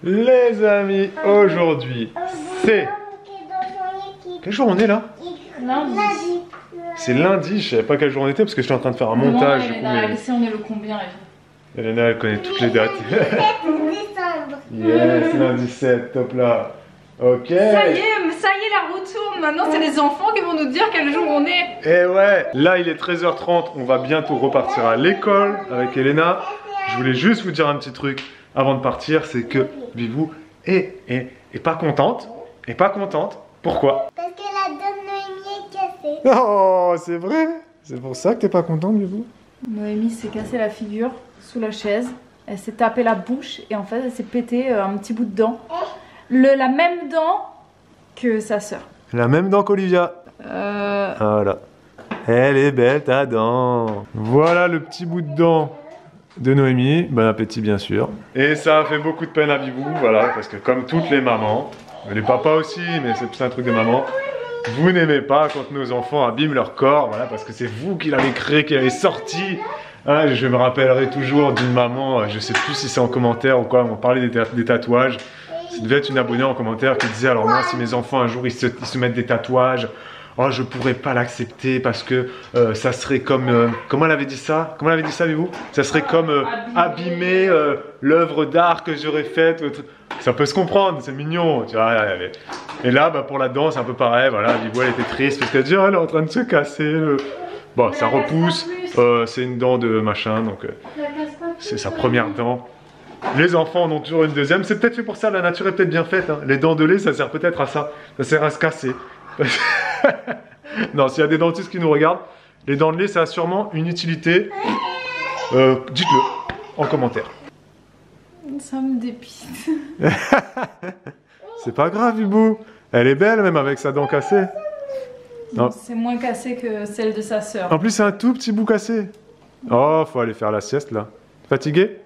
Les amis, aujourd'hui, c'est... Quel jour on est là? Lundi. C'est lundi, je savais pas quel jour on était parce que j'étais en train de faire un montage. Du coup, mais... on est le combien? Elena, elle connaît toutes les dates. 7 décembre. Yes, lundi 7, top là. Ok. Ça y est, la roue tourne. Maintenant, c'est les enfants qui vont nous dire quel jour on est. Et ouais, là il est 13h30, on va bientôt repartir à l'école avec Elena. Je voulais juste vous dire un petit truc avant de partir, c'est que Vivou est pas contente. Et pas contente. Pourquoi? Parce que la dame Noémie est cassée. Oh, c'est vrai? C'est pour ça que t'es pas contente, Vivou? Noémie s'est cassé la figure sous la chaise. Elle s'est tapé la bouche et en fait, elle s'est pété un petit bout de dent. La même dent que sa sœur. La même dent qu'Olivia. Voilà. Elle est belle ta dent. Voilà le petit bout de dent de Noémie. Bon appétit bien sûr. Et ça a fait beaucoup de peine à Vivou, voilà, parce que comme toutes les mamans, les papas aussi, mais c'est plus un truc de maman, vous n'aimez pas quand nos enfants abîment leur corps, voilà, parce que c'est vous qui l'avez créé, qui l'avez sorti. Hein, je me rappellerai toujours d'une maman, je sais plus si c'est en commentaire ou quoi, on parlait des tatouages. Ça devait être une abonnée en commentaire qui disait, alors moi si mes enfants un jour ils se mettent des tatouages, oh je pourrais pas l'accepter parce que ça serait comme, comment elle avait dit ça? Comment elle avait dit ça, Vivou? Ça serait comme abîmer l'œuvre d'art que j'aurais faite. Ça peut se comprendre, c'est mignon, tu vois. Et là, bah, pour la danse, c'est un peu pareil, voilà, Vivou elle était triste parce qu'elle dit, oh, elle est en train de se casser. Bon, ça repousse, c'est une dent de machin, donc c'est sa première dent. Les enfants en ont toujours une deuxième, c'est peut-être fait pour ça, la nature est peut-être bien faite. Hein. Les dents de lait, ça sert peut-être à ça, ça sert à se casser. Non, s'il y a des dentistes qui nous regardent, les dents de lait, ça a sûrement une utilité. Dites-le en commentaire. Ça me dépite. C'est pas grave, Vibou. Elle est belle même avec sa dent cassée. C'est moins cassé que celle de sa sœur. En plus, c'est un tout petit bout cassé. Oh, faut aller faire la sieste là. Fatigué?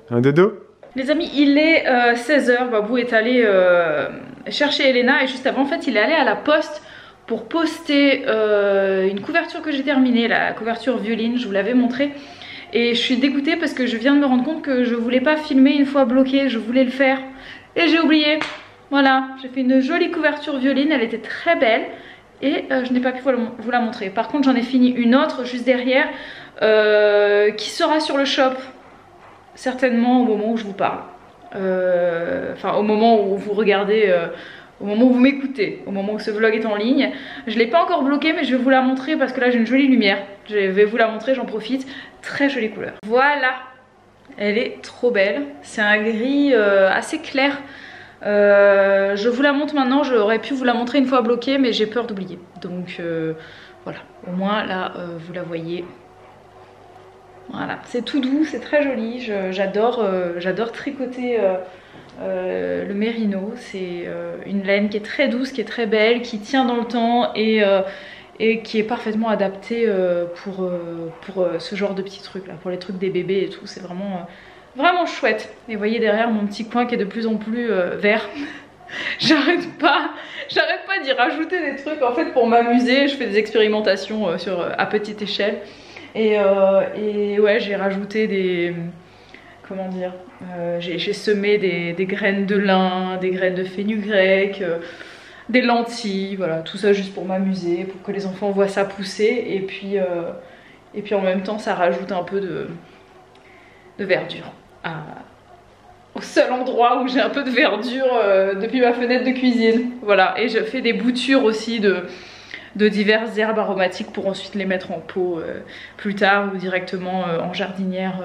Un des deux? Les amis, il est 16h. Babou est allé chercher Elena et juste avant, en fait, il est allé à la poste pour poster une couverture que j'ai terminée, la couverture violine, je vous l'avais montré. Et je suis dégoûtée parce que je viens de me rendre compte que je voulais pas filmer une fois bloqué, je voulais le faire. Et j'ai oublié. Voilà, j'ai fait une jolie couverture violine, elle était très belle. Et je n'ai pas pu vous la montrer. Par contre, j'en ai fini une autre juste derrière qui sera sur le shop certainement au moment où je vous parle. Enfin, au moment où vous regardez, au moment où vous m'écoutez, au moment où ce vlog est en ligne. Je ne l'ai pas encore bloqué, mais je vais vous la montrer parce que là j'ai une jolie lumière. Je vais vous la montrer, j'en profite. Très jolie couleur. Voilà, elle est trop belle. C'est un gris assez clair. Je vous la montre maintenant, j'aurais pu vous la montrer une fois bloquée mais j'ai peur d'oublier, donc voilà, au moins là vous la voyez. Voilà, c'est tout doux, c'est très joli, j'adore tricoter le mérino. C'est une laine qui est très douce, qui est très belle, qui tient dans le temps et qui est parfaitement adaptée pour ce genre de petits trucs là, pour les trucs des bébés et tout. C'est vraiment chouette. Et vous voyez derrière mon petit coin qui est de plus en plus vert. J'arrête pas d'y rajouter des trucs en fait pour m'amuser. Je fais des expérimentations à petite échelle. Et ouais, j'ai rajouté des... Comment dire, j'ai semé des graines de lin, des graines de fenugrec, des lentilles, voilà, tout ça juste pour m'amuser, pour que les enfants voient ça pousser. Et puis en même temps, ça rajoute un peu de verdure. Au seul endroit où j'ai un peu de verdure depuis ma fenêtre de cuisine. Voilà, et je fais des boutures aussi de diverses herbes aromatiques pour ensuite les mettre en pot plus tard ou directement en jardinière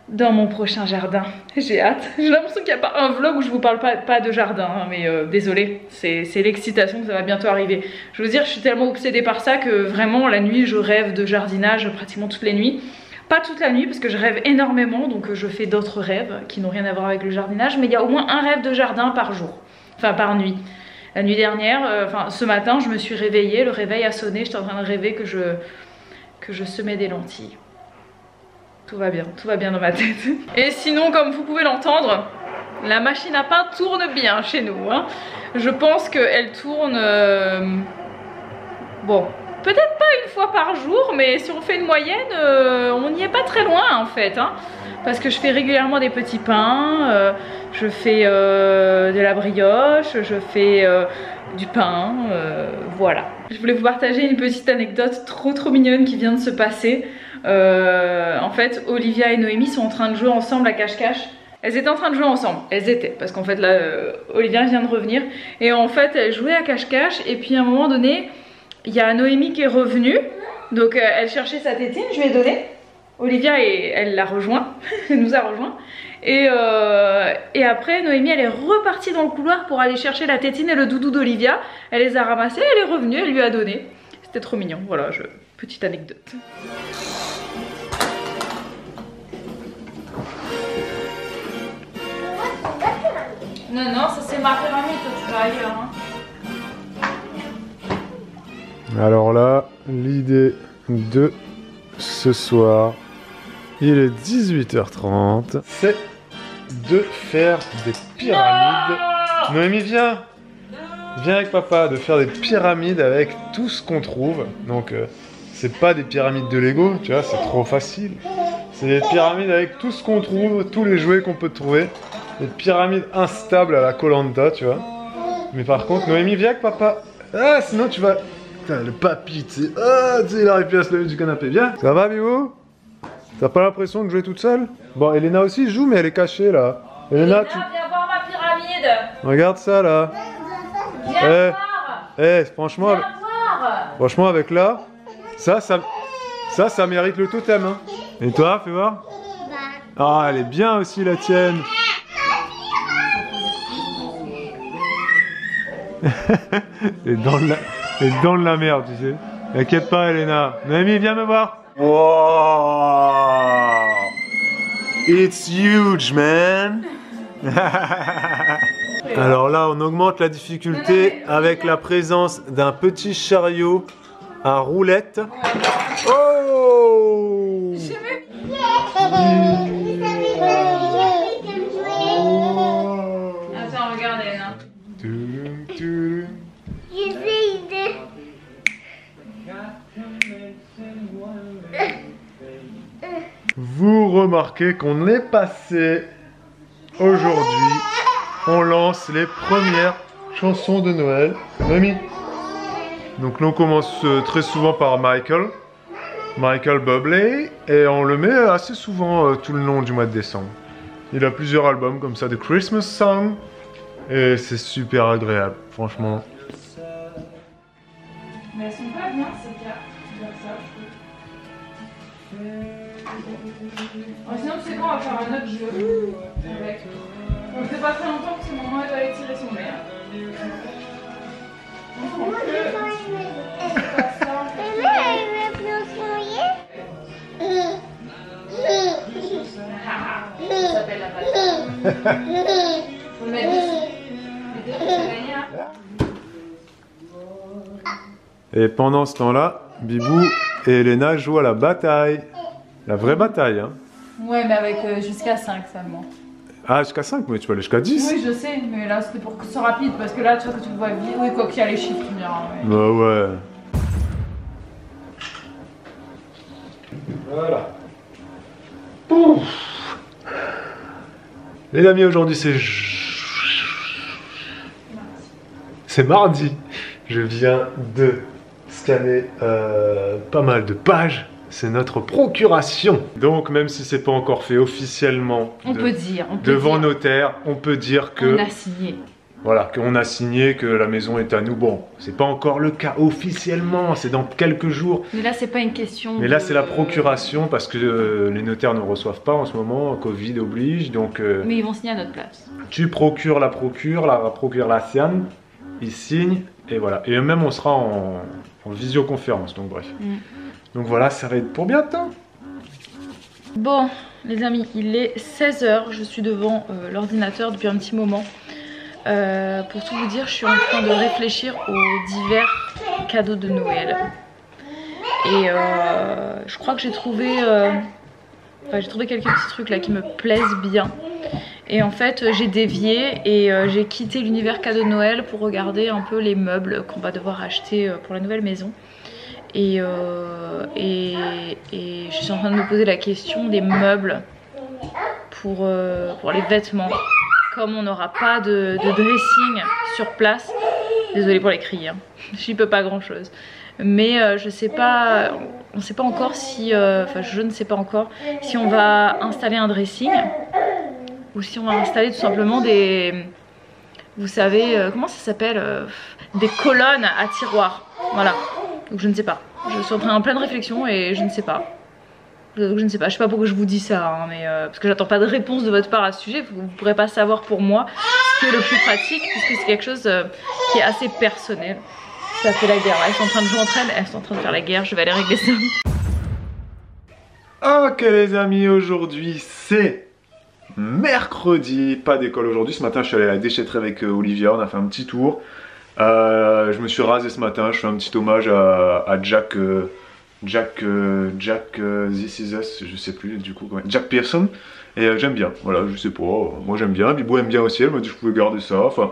dans mon prochain jardin. J'ai hâte. J'ai l'impression qu'il n'y a pas un vlog où je vous parle pas de jardin, hein, mais désolé, c'est l'excitation que ça va bientôt arriver. Je veux dire, je suis tellement obsédée par ça que vraiment la nuit je rêve de jardinage pratiquement toutes les nuits. Pas toute la nuit parce que je rêve énormément, donc je fais d'autres rêves qui n'ont rien à voir avec le jardinage, mais il y a au moins un rêve de jardin par jour, enfin par nuit. La nuit dernière, enfin ce matin, je me suis réveillée, le réveil a sonné, j'étais en train de rêver que je semais des lentilles. Tout va bien dans ma tête. Et sinon, comme vous pouvez l'entendre, la machine à pain tourne bien chez nous, hein. Je pense qu'elle tourne... bon, peut-être pas une fois par jour, mais si on fait une moyenne, on n'y est pas très loin en fait. Hein, parce que je fais régulièrement des petits pains, je fais de la brioche, je fais du pain, voilà. Je voulais vous partager une petite anecdote trop mignonne qui vient de se passer. En fait, Olivia et Noémie sont en train de jouer ensemble à cache-cache. Elles étaient en train de jouer ensemble, elles étaient, parce qu'en fait là, Olivia vient de revenir. Et en fait, elles jouaient à cache-cache et puis à un moment donné, il y a Noémie qui est revenue. Donc elle cherchait sa tétine, je lui ai donné. Olivia, elle l'a rejoint, elle nous a rejoint. Et après, Noémie, elle est repartie dans le couloir pour aller chercher la tétine et le doudou d'Olivia. Elle les a ramassés, elle est revenue, elle lui a donné. C'était trop mignon, voilà, petite anecdote. Non, ça c'est ma pyramide, toi tu vas ailleurs. Hein. Alors là, l'idée de ce soir, il est 18h30, c'est de faire des pyramides. Non, Noémie, viens avec papa, de faire des pyramides avec tout ce qu'on trouve. Donc c'est pas des pyramides de Lego, tu vois, c'est trop facile. C'est des pyramides avec tout ce qu'on trouve, tous les jouets qu'on peut trouver. Des pyramides instables à la Koh-Lanta, tu vois. Mais par contre, Noémie, viens avec papa. Ah, sinon tu vas... Putain, le papy, tu sais. Ah, tu sais, il arrive plus à se lever du canapé. Viens. Ça va, Bibou? T'as pas l'impression de jouer toute seule? Bon, Elena aussi joue, mais elle est cachée, là. Elena, tu... viens voir ma pyramide. Regarde ça, là. Viens voir. Franchement... Viens voir. Franchement, avec là, ça mérite le totem, hein. Et toi, fais voir. Ah, elle est bien aussi, la tienne. Et dans de la merde, tu sais. T'inquiète pas, Elena. Noémie, viens me voir. Wow, it's huge, man. Alors là, on augmente la difficulté avec la présence d'un petit chariot à roulettes. Oh! Attends, regarde, Elena. Vous remarquez qu'on est passé aujourd'hui, on lance les premières chansons de Noël. Mamie. Donc là on commence très souvent par Michael Bublé, et on le met assez souvent tout le long du mois de décembre. Il a plusieurs albums comme ça de Christmas Song, et c'est super agréable, franchement. Mais elles sont pas bien ces cartes, comme ça, je trouve. Sinon, tu sais quoi, on va faire un autre jeu avec. On fait pas très longtemps parce que maman elle doit aller tirer son verre. Ça s'appelle la patate. Faut le mettre dessus. Et pendant ce temps-là, Bibou et Elena jouent à la bataille. La vraie bataille, hein. Ouais, mais avec jusqu'à 5 seulement. Ah, jusqu'à 5, mais tu peux aller jusqu'à 10. Oui, je sais, mais là c'était pour que ce soit rapide, parce que là, tu vois que tu le vois vite. Oui, quoi qu'il y a les chiffres, tu me diras. Ouais. Bah ouais. Voilà. Pouf. Les amis, aujourd'hui c'est mardi. Je viens de scanner pas mal de pages. C'est notre procuration. Donc même si c'est pas encore fait officiellement devant notaire, on peut dire que... On a signé. Voilà, qu'on a signé, que la maison est à nous. Bon, c'est pas encore le cas officiellement, c'est dans quelques jours. Mais là, c'est pas une question. Mais là, c'est la procuration parce que les notaires ne reçoivent pas en ce moment, Covid oblige, donc. Mais ils vont signer à notre place. Tu procures la procuration, ils signent et voilà. Et même, on sera en visioconférence, donc bref. Donc voilà, ça va être pour bientôt. Bon, les amis, il est 16 h, je suis devant l'ordinateur depuis un petit moment. Pour tout vous dire, je suis en train de réfléchir aux divers cadeaux de Noël. Et je crois que j'ai trouvé quelques petits trucs là qui me plaisent bien. Et en fait, j'ai dévié et j'ai quitté l'univers cadeau de Noël pour regarder un peu les meubles qu'on va devoir acheter pour la nouvelle maison. Et je suis en train de me poser la question des meubles pour les vêtements. Comme on n'aura pas de dressing sur place, désolée pour les cris, hein. J'y peux pas grand chose. Mais je sais pas, on sait pas encore si, enfin je ne sais pas encore si on va installer un dressing ou si on va installer tout simplement des, vous savez, comment ça s'appelle, des colonnes à tiroirs. Voilà, donc je ne sais pas. Je suis en pleine réflexion et je ne sais pas. Donc je ne sais pas, je sais pas pourquoi je vous dis ça, hein, mais parce que j'attends pas de réponse de votre part à ce sujet. Vous ne pourrez pas savoir pour moi ce qui est le plus pratique, puisque c'est quelque chose qui est assez personnel. Ça fait la guerre, elles sont en train de jouer entre elles, elles sont en train de faire la guerre, je vais aller régler ça. Ok les amis, aujourd'hui c'est mercredi, pas d'école aujourd'hui. Ce matin je suis allé à la déchetterie avec Olivia, on a fait un petit tour. Je me suis rasé ce matin, je fais un petit hommage à Jack... This Is Us, je sais plus du coup, Jack Pearson, et j'aime bien, voilà, je sais pas, moi j'aime bien, Bibou aime bien aussi, elle m'a dit que je pouvais garder ça, enfin,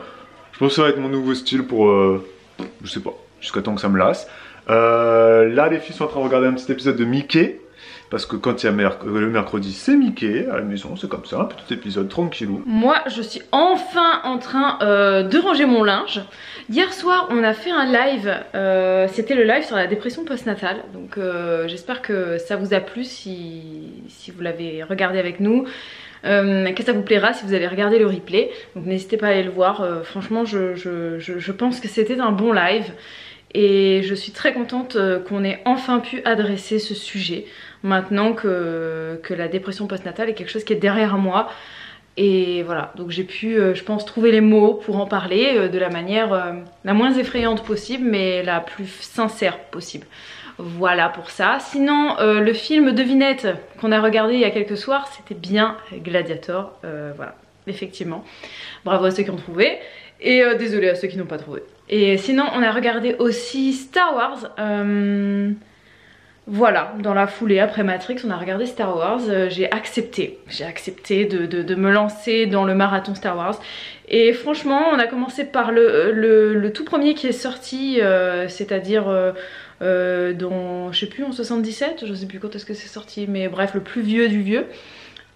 je pense que ça va être mon nouveau style pour, je sais pas, jusqu'à temps que ça me lasse. Là les filles sont en train de regarder un petit épisode de Mickey, parce que quand il y a le mercredi c'est Mickey, à la maison c'est comme ça, un petit épisode tranquillou. Moi je suis enfin en train de ranger mon linge. Hier soir on a fait un live, c'était le live sur la dépression postnatale, donc j'espère que ça vous a plu si vous l'avez regardé avec nous, que ça vous plaira si vous avez regardé le replay, donc n'hésitez pas à aller le voir. Franchement je pense que c'était un bon live et je suis très contente qu'on ait enfin pu adresser ce sujet maintenant que la dépression postnatale est quelque chose qui est derrière moi. Et voilà, donc j'ai pu, je pense, trouver les mots pour en parler de la manière la moins effrayante possible, mais la plus sincère possible. Voilà pour ça. Sinon, le film Devinette qu'on a regardé il y a quelques soirs, c'était bien Gladiator. Voilà, effectivement. Bravo à ceux qui ont trouvé. Et désolé à ceux qui n'ont pas trouvé. Et sinon, on a regardé aussi Star Wars. Voilà, dans la foulée après Matrix, on a regardé Star Wars, j'ai accepté de me lancer dans le marathon Star Wars. Et franchement, on a commencé par le tout premier qui est sorti, c'est-à-dire dans, je sais plus, en 77, je sais plus quand est-ce que c'est sorti, mais bref, le plus vieux du vieux.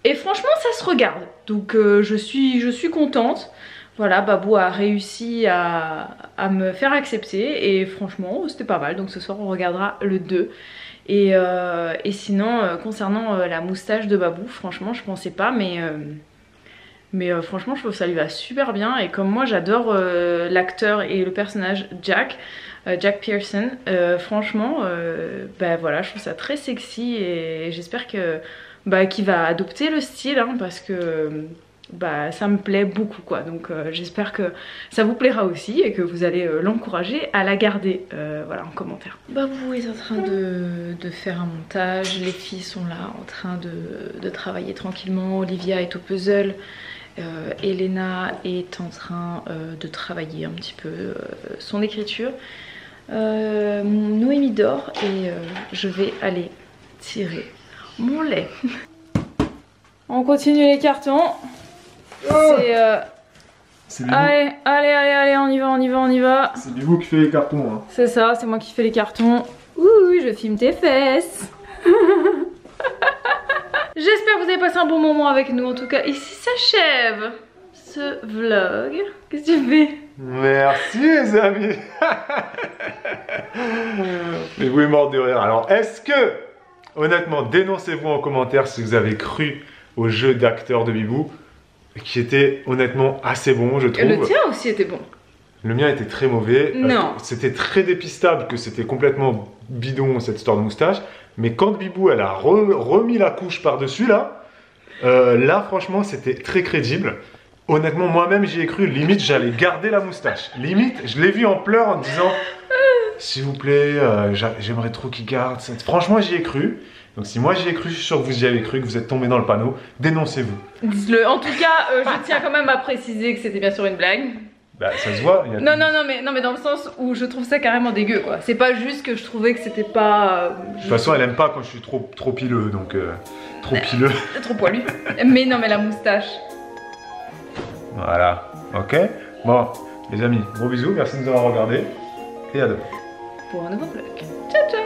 Et franchement, ça se regarde, donc je suis contente. Voilà, Babou a réussi à me faire accepter et franchement, c'était pas mal. Donc ce soir, on regardera le 2. Et sinon, concernant la moustache de Babou, franchement, je pensais pas, mais franchement, je trouve que ça lui va super bien. Et comme moi, j'adore l'acteur et le personnage Jack Pearson, franchement, bah voilà, je trouve ça très sexy et j'espère que qu'il va adopter le style, hein, parce que bah ça me plaît beaucoup quoi, donc j'espère que ça vous plaira aussi et que vous allez l'encourager à la garder, voilà, en commentaire. Babou est en train de faire un montage, les filles sont là en train de travailler tranquillement, Olivia est au puzzle, Elena est en train de travailler un petit peu son écriture, Noémie dort et je vais aller tirer mon lait. On continue les cartons. C'est allez, on y va. C'est Bibou qui fait les cartons, hein. C'est ça, c'est moi qui fais les cartons. Ouh, je filme tes fesses. J'espère que vous avez passé un bon moment avec nous. En tout cas, ici s'achève ce vlog. Qu'est-ce que tu fais? Merci les amis. Mais vous êtes mort de rire. Alors, est-ce que, honnêtement, dénoncez-vous en commentaire si vous avez cru au jeu d'acteur de Bibou, qui était honnêtement assez bon, je trouve. Le tien aussi était bon. Le mien était très mauvais. Non. C'était très dépistable que c'était complètement bidon cette histoire de moustache. Mais quand Bibou elle a remis la couche par-dessus là, là franchement c'était très crédible. Honnêtement moi-même j'y ai cru, limite j'allais garder la moustache. Limite je l'ai vu en pleurs en disant s'il vous plaît, j'aimerais trop qu'il garde. Franchement j'y ai cru. Donc si moi j'y ai cru, je suis sûr que vous y avez cru, que vous êtes tombé dans le panneau, dénoncez-vous. Dites-le. En tout cas, je tiens quand même à préciser que c'était bien sûr une blague. Bah ça se voit. Non, mais dans le sens où je trouve ça carrément dégueu quoi. C'est pas juste que je trouvais que c'était pas... De toute façon elle aime pas quand je suis trop pileux, donc trop pileux. Trop poilu. Mais non mais la moustache. Voilà, ok. Bon les amis, gros bisous, merci de nous avoir regardés et à demain. Pour un nouveau vlog. Ciao ciao.